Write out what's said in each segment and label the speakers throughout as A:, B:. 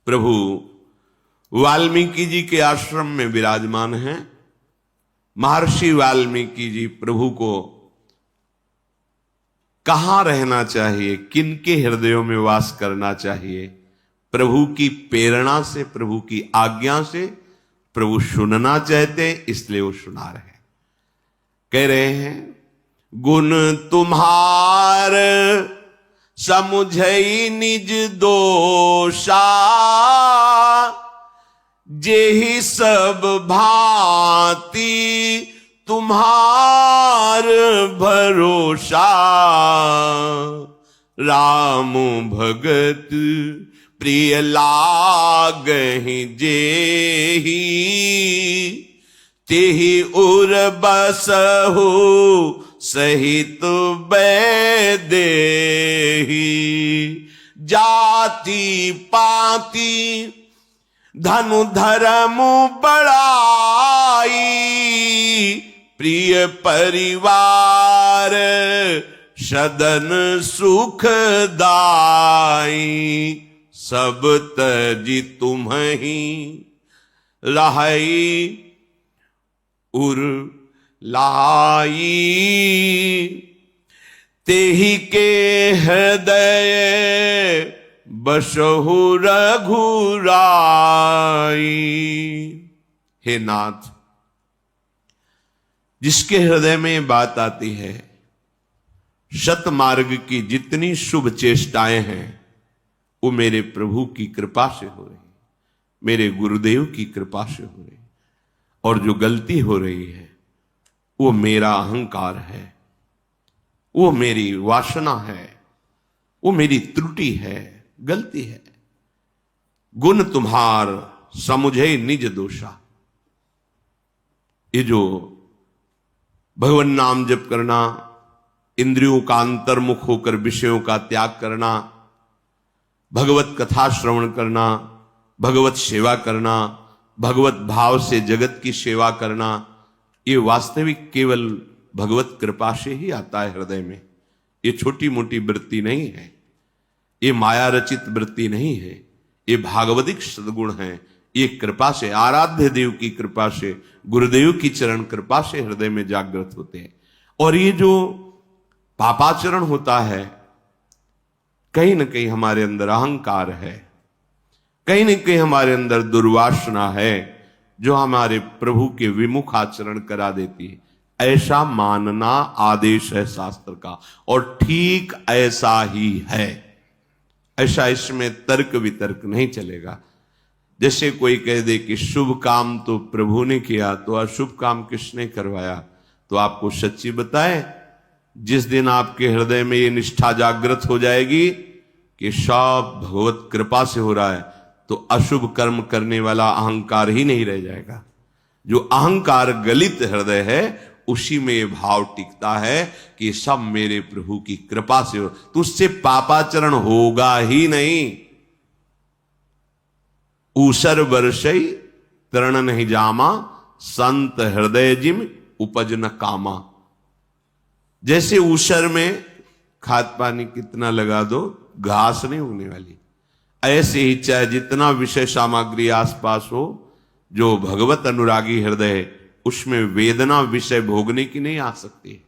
A: प्रभु वाल्मीकि जी के आश्रम में विराजमान हैं। महर्षि वाल्मीकि जी प्रभु को कहां रहना चाहिए, किनके हृदयों में वास करना चाहिए, प्रभु की प्रेरणा से, प्रभु की आज्ञा से प्रभु सुनना चाहते हैं, इसलिए वो सुना रहे हैं। कह रहे हैं, गुण तुम्हार समुझई निज दोषा, जेहि सब भांति तुम्हार भरोसा। राम भगत प्रिय लागहि जेहि, तेहि उर बसहु सहित बैदेहि। जाति पाति धनु धर्म बड़ाई, प्रिय परिवार सदन सुखदाई। सब तजि तुम्हि रहई उर लाई, तेहि के हृदय बसहु रघुराई। हे नाथ, जिसके हृदय में बात आती है, सत मार्ग की जितनी शुभ चेष्टाएं हैं वो मेरे प्रभु की कृपा से हो रही, मेरे गुरुदेव की कृपा से हो रही। और जो गलती हो रही है वो मेरा अहंकार है, वो मेरी वासना है, वो मेरी त्रुटि है, गलती है। गुण तुम्हार समुझे निज दोषा। ये जो भगवान नाम जप करना, इंद्रियों का अंतर्मुख होकर विषयों का त्याग करना, भगवत कथा श्रवण करना, भगवत सेवा करना, भगवत भाव से जगत की सेवा करना, ये वास्तविक केवल भगवत कृपा से ही आता है हृदय में। ये छोटी मोटी वृत्ति नहीं है, ये माया रचित वृत्ति नहीं है, ये भागवतिक सद्गुण है। ये कृपा से, आराध्य देव की कृपा से, गुरुदेव की चरण कृपा से हृदय में जागृत होते हैं। और ये जो पापाचरण होता है, कहीं ना कहीं हमारे अंदर अहंकार है, कहीं ना कहीं हमारे अंदर दुर्वासना है, जो हमारे प्रभु के विमुख आचरण करा देती है। ऐसा मानना आदेश है शास्त्र का, और ठीक ऐसा ही है। ऐसा इसमें तर्क वितर्क नहीं चलेगा। जैसे कोई कह दे कि शुभ काम तो प्रभु ने किया, तो अशुभ काम किसने करवाया? तो आपको सच्ची बताएं, जिस दिन आपके हृदय में ये निष्ठा जागृत हो जाएगी कि सब भगवत कृपा से हो रहा है, तो अशुभ कर्म करने वाला अहंकार ही नहीं रह जाएगा। जो अहंकार गलित हृदय है, उसी में ये भाव टिकता है कि सब मेरे प्रभु की कृपा से हो, तो उससे पापाचरण होगा ही नहीं। ऊसर वर्षई तरण नहीं जामा, संत हृदय जिम उपज न कामा। जैसे ऊसर में खाद पानी कितना लगा दो, घास नहीं उगने वाली, ऐसे ही चाहे जितना विषय सामग्री आसपास हो, जो भगवत अनुरागी हृदय है, उसमें वेदना विषय भोगने की नहीं आ सकती।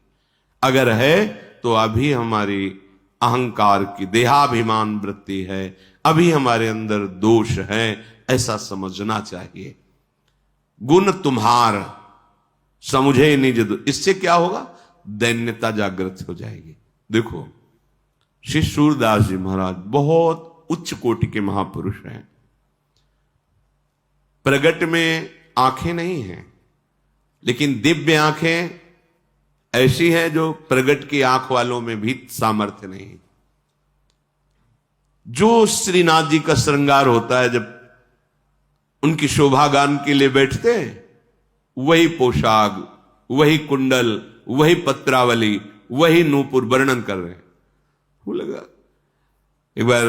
A: अगर है तो अभी हमारी अहंकार की देहाभिमान वृत्ति है, अभी हमारे अंदर दोष है, ऐसा समझना चाहिए। गुण तुम्हार समुझे निज दो, इससे क्या होगा? दैन्यता जागृत हो जाएगी। देखो, श्री सूरदास जी महाराज बहुत उच्च कोटि के महापुरुष हैं। प्रगट में आंखें नहीं हैं, लेकिन दिव्य आंखें ऐसी हैं जो प्रगट की आंख वालों में भी सामर्थ्य नहीं। जो श्रीनाथ जी का श्रृंगार होता है, जब उनकी शोभा गान के लिए बैठते हैं, वही पोशाक, वही कुंडल, वही पत्रावली, वही नूपुर वर्णन कर रहे हैं। वो लगा, एक बार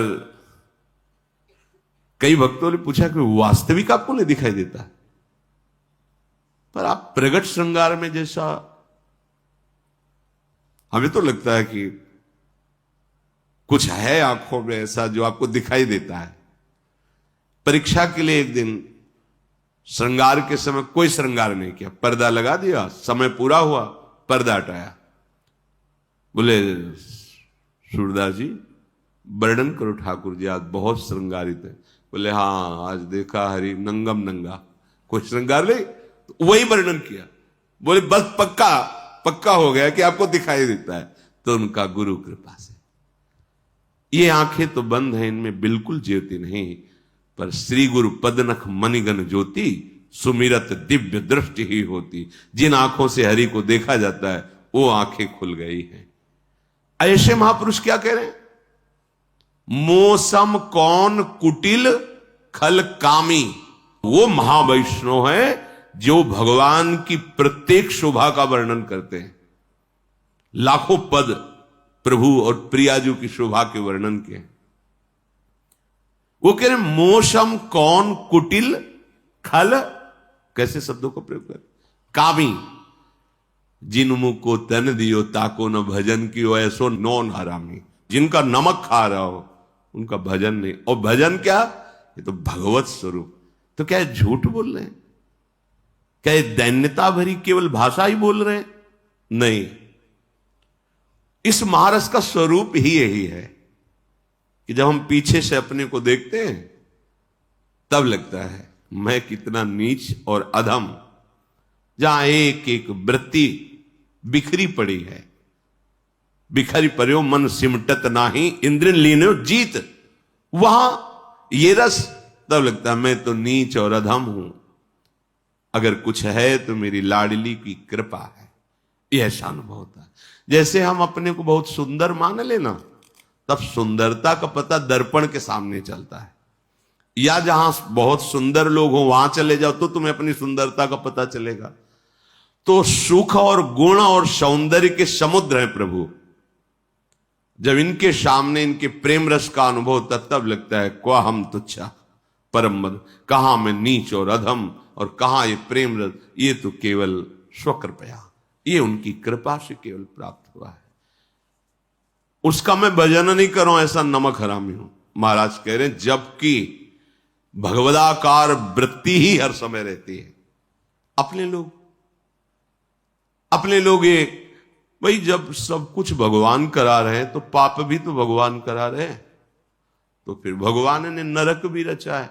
A: कई भक्तों ने पूछा कि वास्तविक आपको नहीं दिखाई देता, पर आप प्रगट श्रृंगार में जैसा, हमें तो लगता है कि कुछ है आंखों में ऐसा जो आपको दिखाई देता है। परीक्षा के लिए एक दिन श्रृंगार के समय कोई श्रृंगार नहीं किया, पर्दा लगा दिया, समय पूरा हुआ, पर्दा हटाया। बोले सूरदास जी वर्णन करो ठाकुर जी, आज बहुत श्रृंगारित है। बोले हाँ, आज देखा हरि नंगम नंगा, कोई श्रृंगार नहीं, तो वही वर्णन किया। बोले बस पक्का हो गया कि आपको दिखाई देता है। तो उनका गुरु कृपा से, ये आंखें तो बंद हैं, इनमें बिल्कुल ज्योति नहीं, पर श्री गुरु पदनख मणिगन ज्योति सुमिरत दिव्य दृष्टि ही होती। जिन आंखों से हरि को देखा जाता है वो आंखें खुल गई हैं। ऐसे महापुरुष क्या कह रहे हैं? मौसम कौन कुटिल खल कामी। वो महावैष्णव है जो भगवान की प्रत्येक शोभा का वर्णन करते हैं। लाखों पद प्रभु और प्रियाजू की शोभा के वर्णन के। वो कह रहे मौसम कौन कुटिल खल, कैसे शब्दों को प्रयोग कर, कामी। जिन मुख को तन दियो ताको न भजन कियो, ऐसो नौन हरामी। जिनका नमक खा रहा हो उनका भजन नहीं। और भजन क्या? ये तो भगवत स्वरूप। तो क्या झूठ बोल रहे हैं? क्या ये दैन्यता भरी केवल भाषा ही बोल रहे हैं? नहीं, इस महारस का स्वरूप ही यही है कि जब हम पीछे से अपने को देखते हैं तब लगता है मैं कितना नीच और अधम। जहां एक एक वृत्ति बिखरी पड़ी है, बिखरी पड़ो मन सिमटत नाही इंद्रिन लीनो जीत, वहां ये रस, तब लगता है मैं तो नीच और अधम हूं। अगर कुछ है तो मेरी लाडली की कृपा है। यह ऐसा अनुभव होता है। जैसे हम अपने को बहुत सुंदर मान लेना, तब सुंदरता का पता दर्पण के सामने चलता है। या जहां बहुत सुंदर लोग हो वहां चले जाओ तो तुम्हें अपनी सुंदरता का पता चलेगा। तो सुख और गुण और सौंदर्य के समुद्र हैं प्रभु। जब इनके सामने इनके प्रेम रस का अनुभव होता तब लगता है क्वा हम तुच्छा परम मद, कहां मैं नीच और अधम और कहां ये प्रेम रस। ये तो केवल स्वकृपया, ये उनकी कृपा से केवल प्राप्त हुआ है। उसका मैं भजन नहीं करूं ऐसा नमक हरामी हूं। महाराज कह रहे हैं जबकि भगवदाकार वृत्ति ही हर समय रहती है। अपने लोग ये भाई, जब सब कुछ भगवान करा रहे हैं तो पाप भी तो भगवान करा रहे हैं। तो फिर भगवान ने नरक भी रचा है,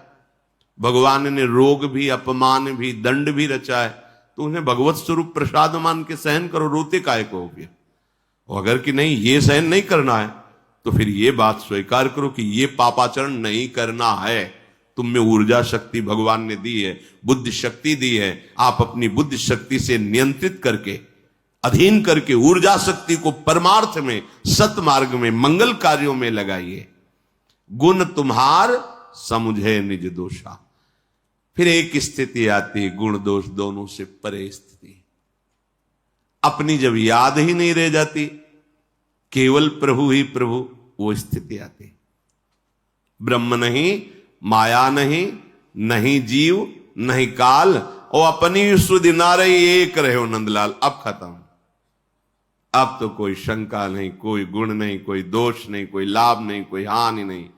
A: भगवान ने रोग भी, अपमान भी, दंड भी रचा है। तो उन्हें भगवत स्वरूप प्रसाद मान के सहन करो, रोते काहे को हो गया। और अगर कि नहीं ये सहन नहीं करना है तो फिर ये बात स्वीकार करो कि ये पापाचरण नहीं करना है। तुम में ऊर्जा शक्ति भगवान ने दी है, बुद्धि शक्ति दी है। आप अपनी बुद्धि शक्ति से नियंत्रित करके, अधीन करके ऊर्जा शक्ति को परमार्थ में, सतमार्ग में, मंगल कार्यों में लगाइए। गुण तुम्हार समुझे निज दोषा। फिर एक स्थिति आती है गुण दोष दोनों से परे स्थिति। अपनी जब याद ही नहीं रह जाती, केवल प्रभु ही प्रभु, वो स्थिति आती। ब्रह्म नहीं, माया नहीं, नहीं जीव नहीं काल, और अपनी सुधि नारे एक रहे हो नंदलाल। अब खत्म। अब तो कोई शंका नहीं, कोई गुण नहीं, कोई दोष नहीं, कोई लाभ नहीं, कोई हानि नहीं।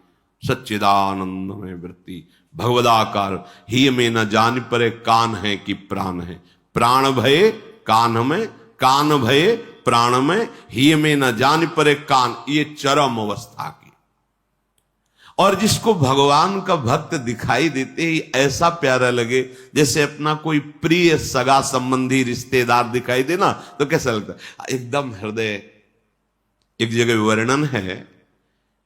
A: सच्चिदानंद में वृत्ति भगवदाकार ही में न जान परे कान है कि प्राण है। प्राण भय कान में, कान भय प्राण में, ही में न जान परे कान। ये चरम अवस्था की। और जिसको भगवान का भक्त दिखाई देते ही ऐसा प्यारा लगे जैसे अपना कोई प्रिय सगा संबंधी रिश्तेदार दिखाई देना, तो कैसा लगता है? एकदम हृदय। एक जगह वर्णन है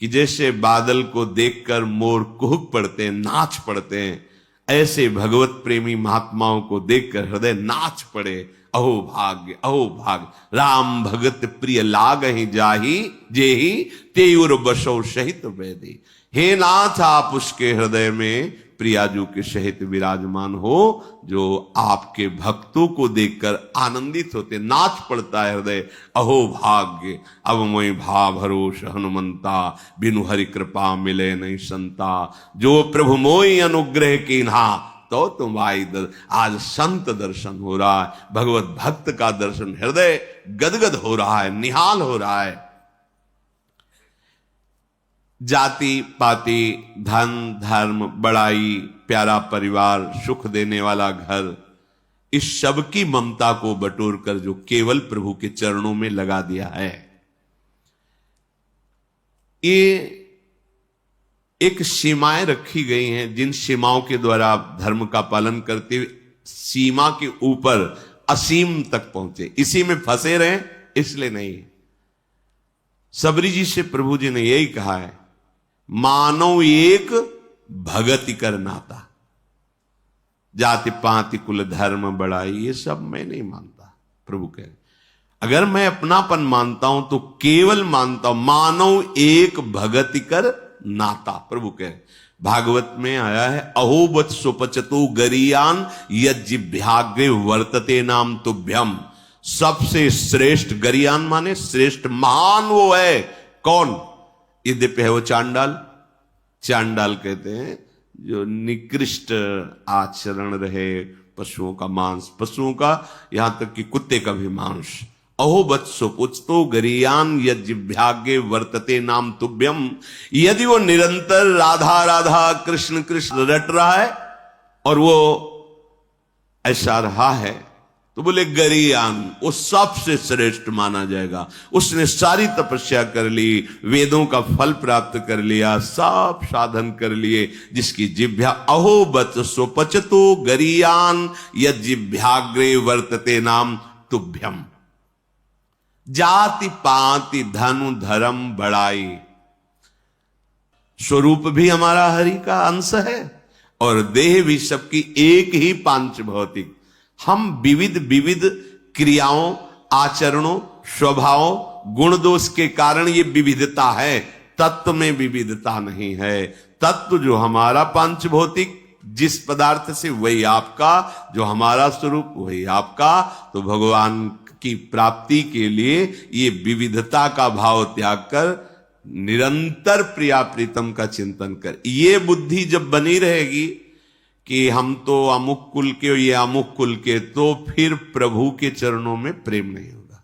A: कि जैसे बादल को देखकर मोर कुहुक पड़ते हैं, नाच पड़ते हैं, ऐसे भगवत प्रेमी महात्माओं को देखकर हृदय नाच पड़े। अहो भाग्य, अहो भाग्य, राम भगत प्रिय लाग ही जाही जेही तेयुर बसो सहित वैदी। हे नाथ, आप उसके हृदय में प्रियाजू के सहित विराजमान हो जो आपके भक्तों को देखकर आनंदित होते, नाच पड़ता है हृदय। अहो भाग्य, अब मोहि भाव भरोस हनुमंता, बिनु हरि कृपा मिले नहीं संता। जो प्रभु मोहि अनुग्रह कीन्हा, तो तुम आई आज संत दर्शन हो रहा है, भगवत भक्त का दर्शन, हृदय गदगद हो रहा है, निहाल हो रहा है। जाति पाति, धन धर्म, बड़ाई, प्यारा परिवार, सुख देने वाला घर, इस सब की ममता को बटोर कर जो केवल प्रभु के चरणों में लगा दिया है, ये एक सीमाएं रखी गई हैं, जिन सीमाओं के द्वारा आप धर्म का पालन करते हुए सीमा के ऊपर असीम तक पहुंचे। इसी में फंसे रहे, इसलिए नहीं। सबरी जी से प्रभु जी ने यही कहा है, मानव एक भगति कर नाता, जाति पाति कुल धर्म बड़ाई, ये सब मैं नहीं मानता। प्रभु कह रहे, अगर मैं अपनापन मानता हूं तो केवल मानता हूं मानव एक भगति कर नाता। प्रभु कह रहे, भागवत में आया है, अहोबत सुपचतु गरियान यज्जिभ्याग्रे वर्तते नाम तुभ्यम। सबसे श्रेष्ठ गरियान माने श्रेष्ठ, महान वो है कौन? यद्यपि है वो चांडाल। चांडाल कहते हैं जो निकृष्ट आचरण रहे, पशुओं का मांस, पशुओं का, यहां तक कि कुत्ते का भी मांस। अहोबत सुपुचतो गरियान यज्जिभ्याग्रे वर्तते नाम तुभ्यम। यदि वो निरंतर राधा राधा कृष्ण कृष्ण रट रहा है और वो ऐसा रहा है, तो बोले गरियान, वो सबसे श्रेष्ठ माना जाएगा। उसने सारी तपस्या कर ली, वेदों का फल प्राप्त कर लिया, सब साधन कर लिए, जिसकी जिभ्या अहोबत सुपचतो गरियान यज्जिभ्याग्रे वर्तते नाम तुभ्यम। जाति पाति धनु धर्म बड़ाई, स्वरूप भी हमारा हरि का अंश है और देह भी सबकी एक ही पांच भौतिक। हम विविध विविध क्रियाओं, आचरणों, स्वभावों, गुण दोष के कारण ये विविधता है, तत्व में विविधता नहीं है। तत्व जो हमारा पांच भौतिक, जिस पदार्थ से वही आपका, जो हमारा स्वरूप वही आपका। तो भगवान की प्राप्ति के लिए ये विविधता का भाव त्याग कर निरंतर प्रिया प्रीतम का चिंतन कर, ये बुद्धि जब बनी रहेगी कि हम तो अमुक कुल के, ये अमुक कुल के, तो फिर प्रभु के चरणों में प्रेम नहीं होगा।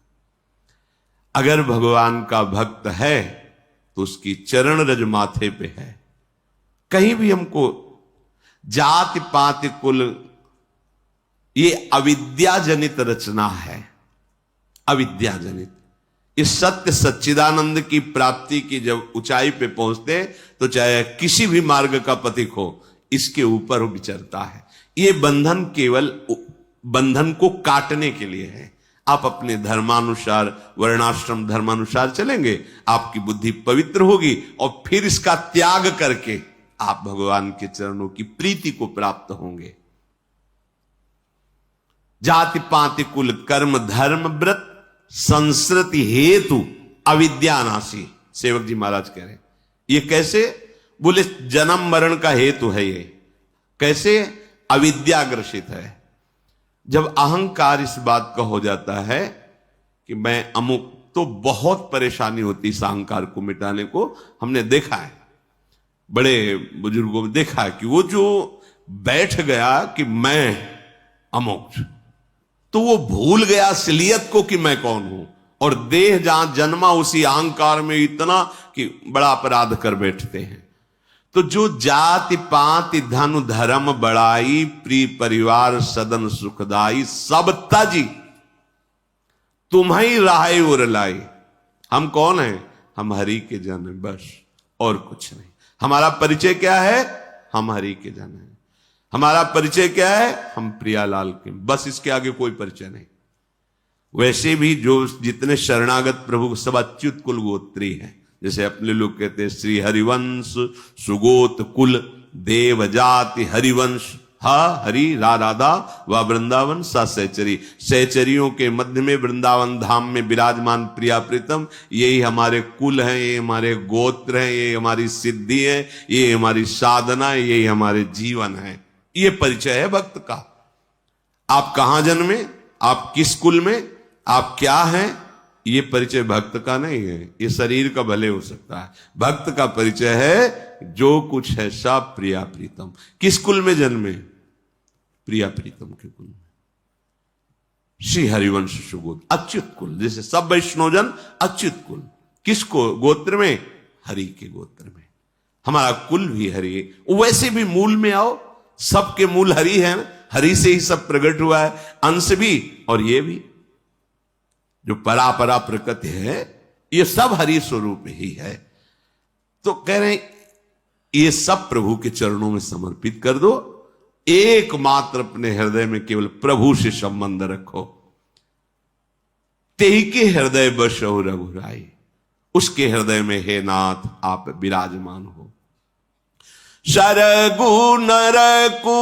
A: अगर भगवान का भक्त है तो उसकी चरण रज माथे पे है। कहीं भी हमको जाति पाति कुल, ये अविद्या जनित रचना है, अविद्या जनित। इस सत्य सच्चिदानंद की प्राप्ति की जब ऊंचाई पे पहुंचते, तो चाहे किसी भी मार्ग का पथिक हो, इसके ऊपर वो विचरता है। ये बंधन केवल बंधन को काटने के लिए है। आप अपने धर्मानुसार, वर्णाश्रम धर्मानुसार चलेंगे, आपकी बुद्धि पवित्र होगी और फिर इसका त्याग करके आप भगवान के चरणों की प्रीति को प्राप्त होंगे। जाति पाति कुल कर्म धर्म व्रत संस्कृति हेतु अविद्या नासी। सेवक जी महाराज कह रहे हैं, ये कैसे? बोले जन्म मरण का हेतु है ये। कैसे? अविद्या ग्रसित है। जब अहंकार इस बात का हो जाता है कि मैं अमुक, तो बहुत परेशानी होती इस अहंकार को मिटाने को। हमने देखा है, बड़े बुजुर्गों में देखा है कि वो जो बैठ गया कि मैं अमुक, तो वो भूल गया असलियत को कि मैं कौन हूं, और देह जहां जन्मा उसी अहंकार में इतना कि बड़ा अपराध कर बैठते हैं। तो जो जाति पाति धन धर्म बड़ाई, प्रिय परिवार सदन सुखदाई, सब तजी तुम्हें राहे उर लाई। हम कौन हैं? हम हरि के जन हैं, बस और कुछ नहीं। हमारा परिचय क्या है? हम हरि के जन हैं। हमारा परिचय क्या है? हम प्रियालाल के, बस इसके आगे कोई परिचय नहीं। वैसे भी जो जितने शरणागत प्रभु सब अच्युत कुल गोत्री हैं, जैसे अपने लोग कहते हैं श्री हरिवंश सुगोत कुल देव जाति हरिवंश, हा हरि रा राधा व वृंदावन सा सहचरी। सहचरियों के मध्य में वृंदावन धाम में विराजमान प्रिया प्रीतम, यही हमारे कुल हैं, ये हमारे गोत्र हैं, ये हमारी सिद्धि है, ये हमारी साधना है, यही हमारे जीवन है। ये परिचय है भक्त का। आप कहां जन्मे, आप किस कुल में, आप क्या हैं, ये परिचय भक्त का नहीं है। ये शरीर का भले हो सकता है, भक्त का परिचय है जो कुछ है सब प्रिया प्रीतम। किस कुल में जन्मे? प्रिया प्रीतम के कुल में, श्री हरिवंश सुगोत अच्युत कुल। जैसे सब वैष्णवजन अच्युत कुल, किसको गोत्र में? हरि के गोत्र में। हमारा कुल भी हरि है। वैसे भी मूल में आओ, सबके मूल हरि है, हरि से ही सब प्रकट हुआ है, अंश भी और ये भी जो परा प्रकृति है, ये सब हरि स्वरूप ही है। तो कह रहे हैं ये सब प्रभु के चरणों में समर्पित कर दो, एकमात्र अपने हृदय में केवल प्रभु से संबंध रखो। तेहि के हृदय बसहु रघुराई, उसके हृदय में हे नाथ आप विराजमान हो। सरगु नरकु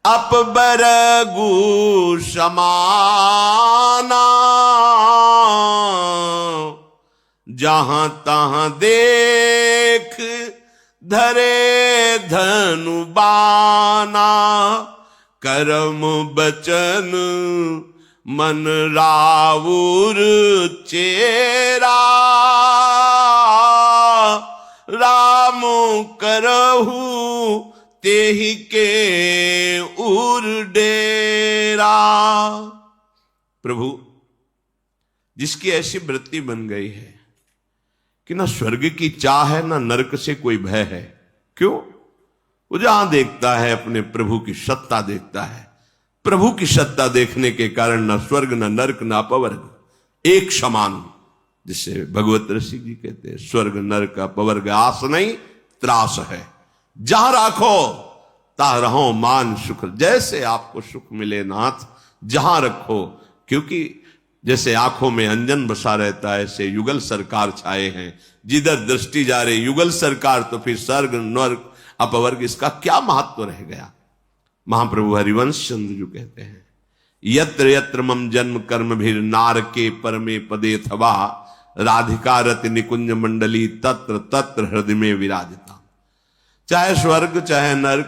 A: अपबरगु समाना, जहां तहां देख धरे धनु बाना, कर्म बचन मन रावुर चेरा, राम करहु तेहि के उर डेरा। प्रभु जिसकी ऐसी वृत्ति बन गई है कि ना स्वर्ग की चाह है ना नरक से कोई भय है। क्यों? वो जहां देखता है अपने प्रभु की सत्ता देखता है। प्रभु की सत्ता देखने के कारण ना स्वर्ग ना नरक ना अपवर्ग, एक समान। जिसे भगवत ऋषि जी कहते हैं स्वर्ग नरक अपवर्ग आस नहीं त्रास है, जहां राखो ता रहो मान सुख। जैसे आपको सुख मिले नाथ जहां रखो, क्योंकि जैसे आंखों में अंजन बसा रहता है ऐसे युगल सरकार छाए हैं, जिधर दृष्टि जा रही युगल सरकार, तो फिर स्वर्ग नरक अपवर्ग इसका क्या महत्व रह गया। महाप्रभु हरिवंश चंद्र जो कहते हैं यत्र यत्र मम जन्म कर्म भीर नारके परमे पदे थवा, राधिका रति निकुंज मंडली तत्र तत्र हृदय में विराजता। चाहे स्वर्ग चाहे नरक